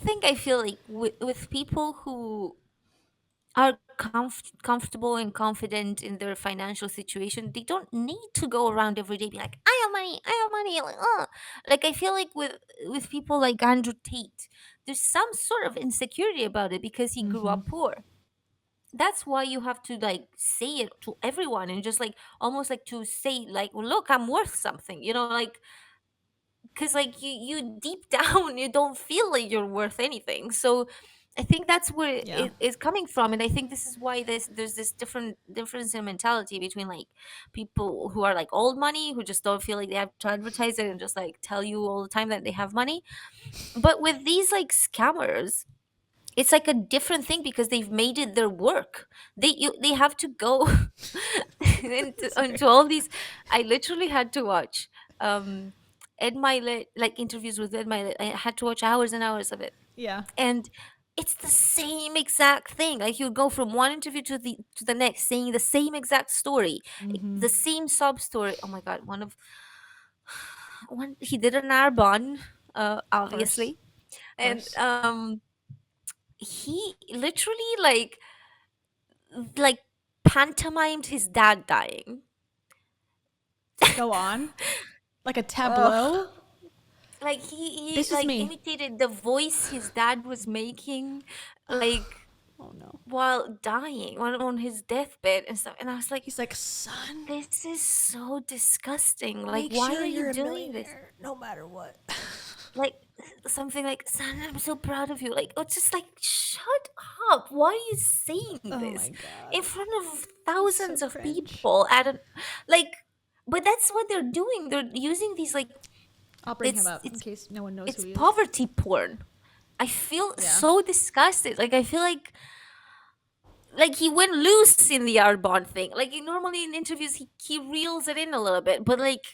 thing I feel like with people who are comfortable and confident in their financial situation, they don't need to go around every day be like, I have money, I have money. Like, like I feel like with people like Andrew Tate, there's some sort of insecurity about it because he grew Mm-hmm. up poor. That's why you have to like say it to everyone and just like almost like to say like, well, look, I'm worth something, like because like you deep down you don't feel like you're worth anything. So I think that's where Yeah. it is coming from, and I think this is why there's this difference in mentality between like people who are like old money who just don't feel like they have to advertise it and just like tell you all the time that they have money. But with these like scammers, it's like a different thing because they've made it their work. They have to go into Sorry. all these. I literally had to watch um Ed Mylett, like interviews with Ed Mylett. I had to watch hours and hours of it, Yeah. and it's the same exact thing. Like you go from one interview to the next, saying the same exact story, Mm-hmm. the same sob story. Oh my god, one he did an Arbonne, Of course. obviously, Of and course. he literally like pantomimed his dad dying. Go on. Like a Ugh. tableau. Like he This is like me. imitated the voice his dad was making, like Oh no. while dying on his deathbed and stuff. And I was like, He's like, son, this is so disgusting. Like, make why sure are you you're a doing this? millionaire no matter what. Like something like, son, I'm so proud of you. Like, it's just like, shut up. Why are you saying Oh this my god. in front of It's so thousands of cringe. people at an like? But that's what they're doing. They're using these like I'll bring him it's up in it's case no one knows who it's he is. poverty porn. I feel Yeah. so disgusted. Like I feel like he went loose in the Arbonne thing. Like normally in interviews he reels it in a little bit, but like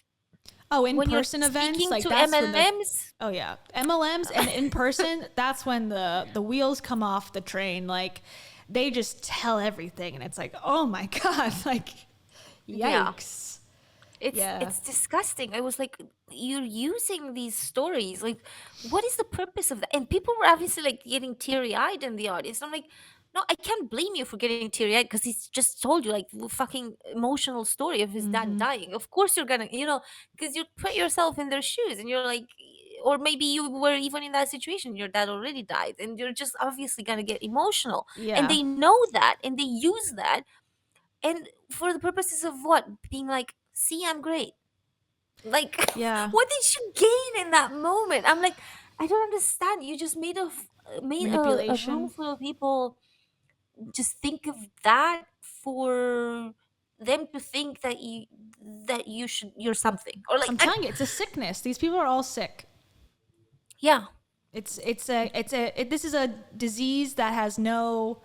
Oh, in when you're person events, speaking like to that's when the MLMs, oh yeah, MLMs and in person, that's when the wheels come off the train. Like they just tell everything, and it's like, oh my god, like yeah, yikes. it's Yeah. it's disgusting. I was like, you're using these stories. Like, what is the purpose of that? And people were obviously like getting teary eyed in the audience. I'm like, no, I can't blame you for getting teary eyed because he's just told you like the fucking emotional story of his dad Mm-hmm. dying. Of course you're gonna, because you put yourself in their shoes and you're like, or maybe you were even in that situation. Your dad already died, and you're just obviously gonna get emotional. And Yeah. they know that, and they use that, and for the purposes of what? Being like, see, I'm great. Like, Yeah. what did you gain in that moment? I'm like, I don't understand. You just made a room Manipulation. full of people just think of that for them to think you're something, or like I'm telling you, it's a sickness. These people are all sick. yeah. This is a disease that has no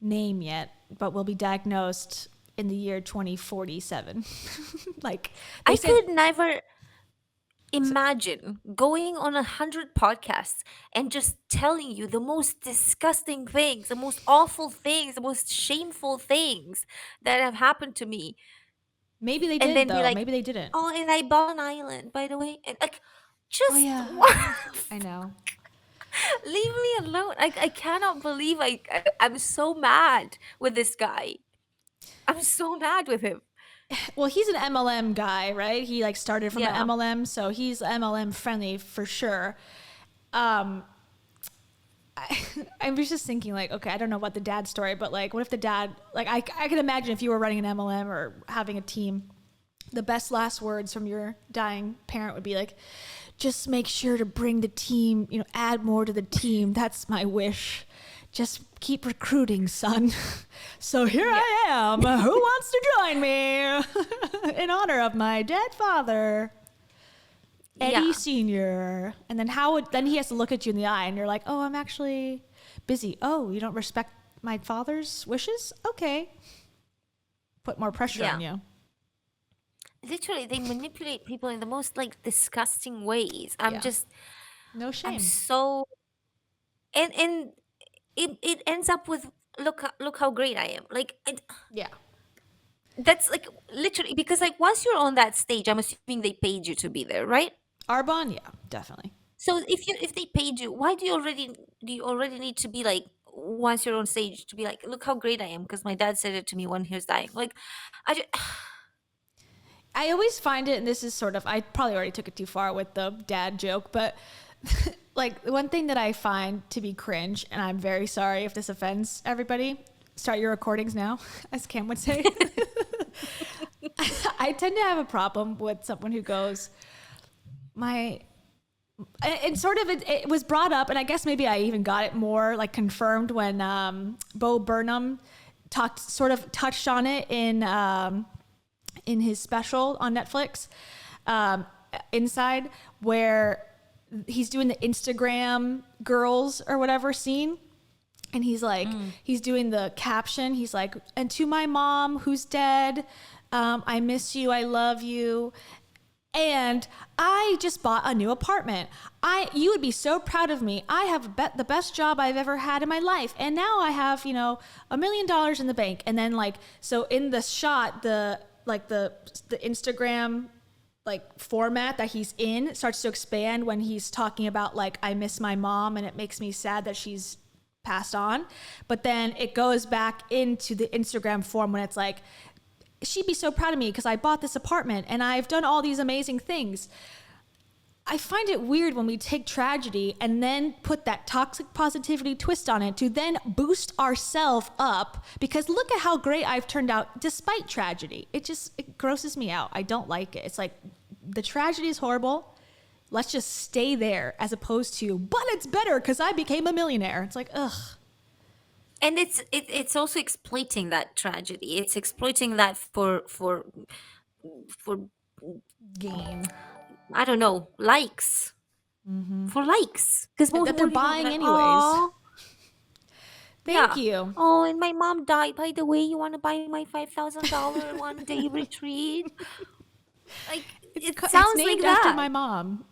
name yet, but will be diagnosed in the year 2047. Like they I said, could never imagine going on 100 podcasts and just telling you the most disgusting things, the most awful things, the most shameful things that have happened to me, maybe they and did then be though. like, Maybe they didn't. oh, and I bought an island, by the way, and like, Oh just yeah, I know. leave me alone. I cannot believe I'm so mad with this guy. I'm so mad with him. Well, he's an MLM guy, right? He like started from an Yeah. MLM, so he's MLM friendly for sure. Um, I was just thinking, like, okay, I don't know about the dad story, but like, what if the dad, like, I could imagine if you were running an MLM or having a team, the best last words from your dying parent would be like, just make sure to bring the team, add more to the team. That's my wish. Just keep recruiting, son. So here Yeah. I am. Who wants to join me in honor of my dead father? Eddie Yeah. Senior, and then then he has to look at you in the eye, and you're like, "Oh, I'm actually busy. Oh, you don't respect my father's wishes? Okay." Put more pressure on Yeah. you. Literally, they manipulate people in the most like disgusting ways. Yeah. No I'm shame. so, and it ends up with, look how great I am. Like Yeah. that's like literally because like once you're on that stage, I'm assuming they paid you to be there, right? Arbonne, yeah, definitely. So if they paid you, why do you already need to be like, once you're on stage, to be like, look how great I am, because my dad said it to me when he was dying. Like, I just, I always find it, and this is sort of, I probably already took it too far with the dad joke, but like one thing that I find to be cringe, and I'm very sorry if this offends everybody, start your recordings now, as Cam would say. I tend to have a problem with someone who goes, and sort of it was brought up, and I guess maybe I even got it more like confirmed when Bo Burnham touched on it in his special on Netflix, Inside, where he's doing the Instagram girls or whatever scene. And he's like, he's doing the caption. He's like, and to my mom who's dead, I miss you. I love you. And I just bought a new apartment. You would be so proud of me. I have the best job I've ever had in my life. And now I have, $1 million in the bank. And then like, so in the shot, the Instagram like format that he's in starts to expand when he's talking about like, I miss my mom and it makes me sad that she's passed on. But then it goes back into the Instagram form when it's like, she'd be so proud of me because I bought this apartment and I've done all these amazing things. I find it weird when we take tragedy and then put that toxic positivity twist on it to then boost ourselves up because look at how great I've turned out despite tragedy. It grosses me out. I don't like it. It's like the tragedy is horrible. Let's just stay there as opposed to, but it's better because I became a millionaire. It's like, ugh. and it's also exploiting that tragedy. It's exploiting that for Gain. I don't know, likes. For likes, because most That they're people will be buying like, anyways. "Aw." Thank Yeah. you. Oh, and my mom died. By the way, you want to buy my $5,000 one day retreat? Like, it It's sounds named like after that. my mom.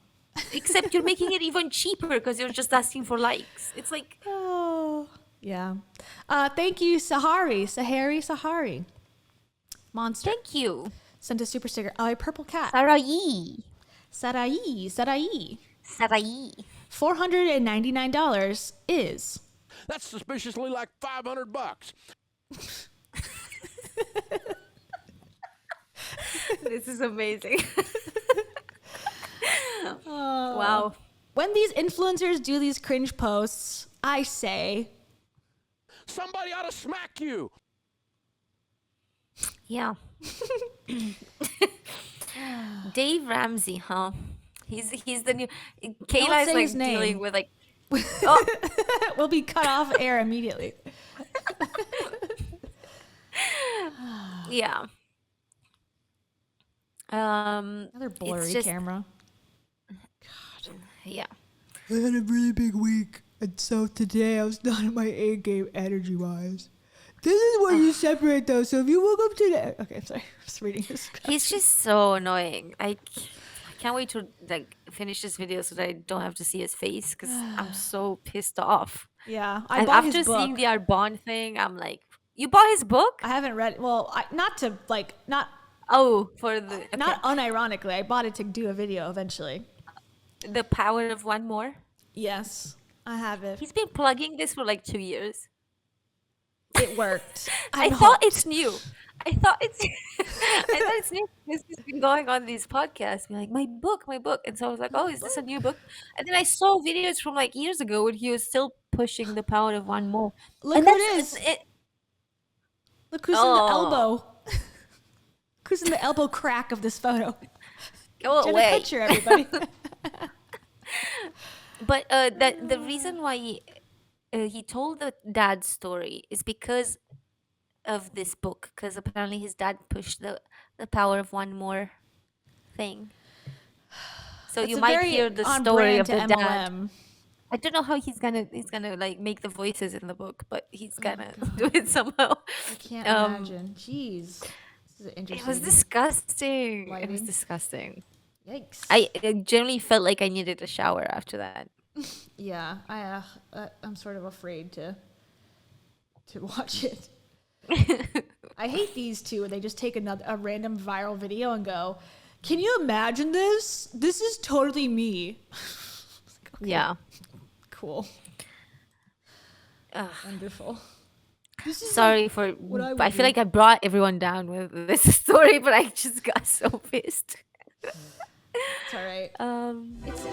Except you're making it even cheaper because you're just asking for likes. It's like, Oh, yeah. Thank you, Sahari. Monster. thank you, Sent a super sticker. Oh, a purple cat. Sarai. Sarai. Sarai. $499 is. That's suspiciously like $500. This is amazing. Wow. When these influencers do these cringe posts, I say, Somebody ought to smack you. Yeah. Dave Ramsey, huh? He's the new. Kayla is say like his name. dealing with like. Oh, we'll be cut off air immediately. yeah. Another blurry just- camera. Yeah. I had a really big week, and so today I was not in my A game energy wise. This is where you separate those. So if you woke up today, Okay, I'm sorry. I'm just reading this. He's just so annoying. I can't wait to like finish this video so that I don't have to see his face because I'm so pissed off. Yeah, I And bought after his book. seeing the Arbonne thing, I'm like, you bought his book? I haven't read. Well, not Oh, for the okay. not unironically. I bought it to do a video eventually. The Power of One More. Yes, I have it. He's been plugging this for like 2 years. It worked. I thought it's new. I thought it's new. This has been going on these podcasts. Be like, my book. And so I was like, oh, is this a new book? And then I saw videos from like years ago when he was still pushing the Power of One More. Look And who it that's- is. Look who's in the Oh. elbow. Who's in the elbow crack of this photo? Go Get a away. picture, everybody. But the reason why he told the dad story is because of this book. Because apparently his dad pushed the Power of One More thing. So It's you a might very hear the on story brand of to the dad. MLM. I don't know how he's gonna like make the voices in the book, but he's gonna do it somehow. I can't Um, imagine. Jeez, this is interesting. It was disgusting. It was Lighting. disgusting. Yikes. I generally felt like I needed a shower after that. Yeah, I'm sort of afraid to watch it. I hate these two where they just take a random viral video and go, "Can you imagine this? This is totally me." It's like, Yeah. Cool. Ugh. Wonderful. This is Sorry for. what I would I feel do. like I brought everyone down with this story, but I just got so pissed. It's all right. It's